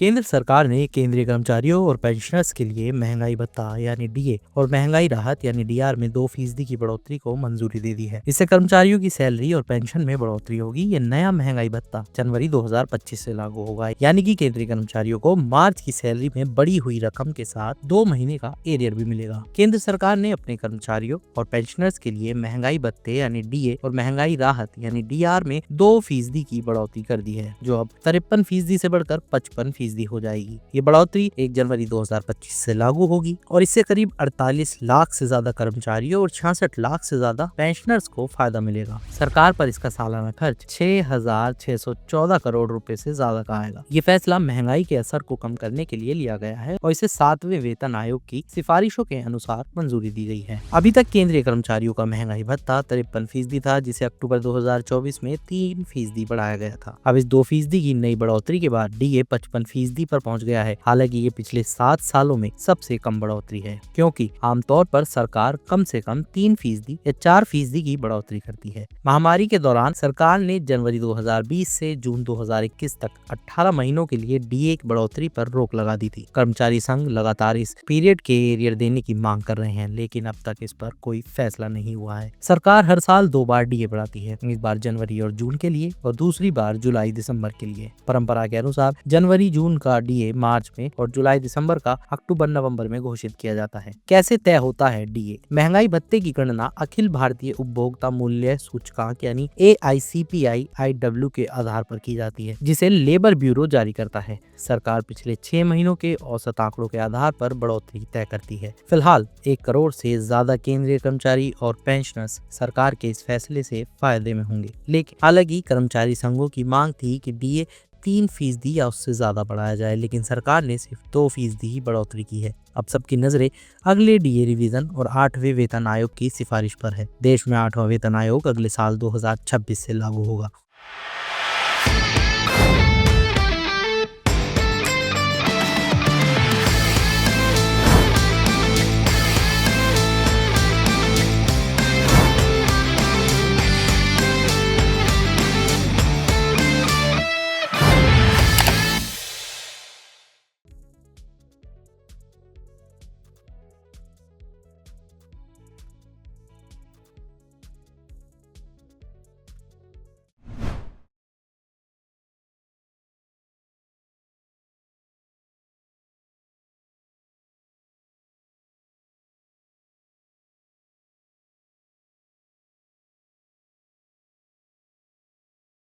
केंद्र सरकार ने केंद्रीय कर्मचारियों और पेंशनर्स के लिए महंगाई भत्ता यानी डीए और महंगाई राहत यानी डीआर में 2% की बढ़ोतरी को मंजूरी दे दी है। इससे कर्मचारियों की सैलरी और पेंशन में बढ़ोतरी होगी। ये नया महंगाई भत्ता जनवरी 2025 से लागू होगा, यानी कि केंद्रीय कर्मचारियों को मार्च की सैलरी में बढ़ी हुई रकम के साथ 2 महीने का एरियर भी मिलेगा। केंद्र सरकार ने अपने कर्मचारियों और पेंशनर्स के लिए महंगाई भत्ते यानी डीए और महंगाई राहत यानी डीआर में 2% की बढ़ोतरी कर दी है, जो अब 53% से बढ़कर 55% हो जाएगी। ये बढ़ोतरी 1 जनवरी 2025 से लागू होगी और इससे करीब 48 लाख से ज्यादा कर्मचारियों और 66 लाख से ज्यादा पेंशनर्स को फायदा मिलेगा। सरकार पर इसका सालाना खर्च 6,614 करोड़ रुपए से ज्यादा का आएगा। ये फैसला महंगाई के असर को कम करने के लिए लिया गया है और इसे 7वें वेतन आयोग की सिफारिशों के अनुसार मंजूरी दी गई है। अभी तक केंद्रीय कर्मचारियों का महंगाई भत्ता 53% था, जिसे अक्टूबर 2024 में 3% बढ़ाया गया था। अब इस 2% की नई बढ़ोतरी के बाद डीए 55% पर पहुंच गया है। हालांकि ये पिछले 7 सालों में सबसे कम बढ़ोतरी है, क्योंकि आमतौर पर सरकार कम से कम 3% या 4% की बढ़ोतरी करती है। महामारी के दौरान सरकार ने जनवरी 2020 से जून 2021 तक 18 महीनों के लिए डीए की बढ़ोतरी पर रोक लगा दी थी। कर्मचारी संघ लगातार इस पीरियड के एरियर देने की मांग कर रहे हैं, लेकिन अब तक इस पर कोई फैसला नहीं हुआ है। सरकार हर साल 2 बार डीए बढ़ाती है, एक बार जनवरी और जून के लिए और दूसरी बार जुलाई दिसंबर के लिए। परंपरा के अनुसार जनवरी जून का डीए मार्च में और जुलाई दिसंबर का अक्टूबर नवंबर में घोषित किया जाता है। कैसे तय होता है डीए? महंगाई भत्ते की गणना अखिल भारतीय उपभोक्ता मूल्य सूचकांक यानी AICPI-IW के आधार पर की जाती है, जिसे लेबर ब्यूरो जारी करता है। सरकार पिछले 6 महीनों के औसत आंकड़ों के आधार पर बढ़ोतरी तय करती है। फिलहाल 1 करोड़ से ज्यादा केंद्रीय कर्मचारी और पेंशनर्स सरकार के इस फैसले से फायदे में होंगे, लेकिन हालांकि कर्मचारी संघों की मांग थी कि डीए 3% या उससे ज्यादा बढ़ाया जाए, लेकिन सरकार ने सिर्फ 2% ही बढ़ोतरी की है। अब सबकी नजरें अगले डीए रिवीजन और 8वें वेतन आयोग की सिफारिश पर है। देश में 8वां वेतन आयोग अगले साल 2026 से लागू होगा।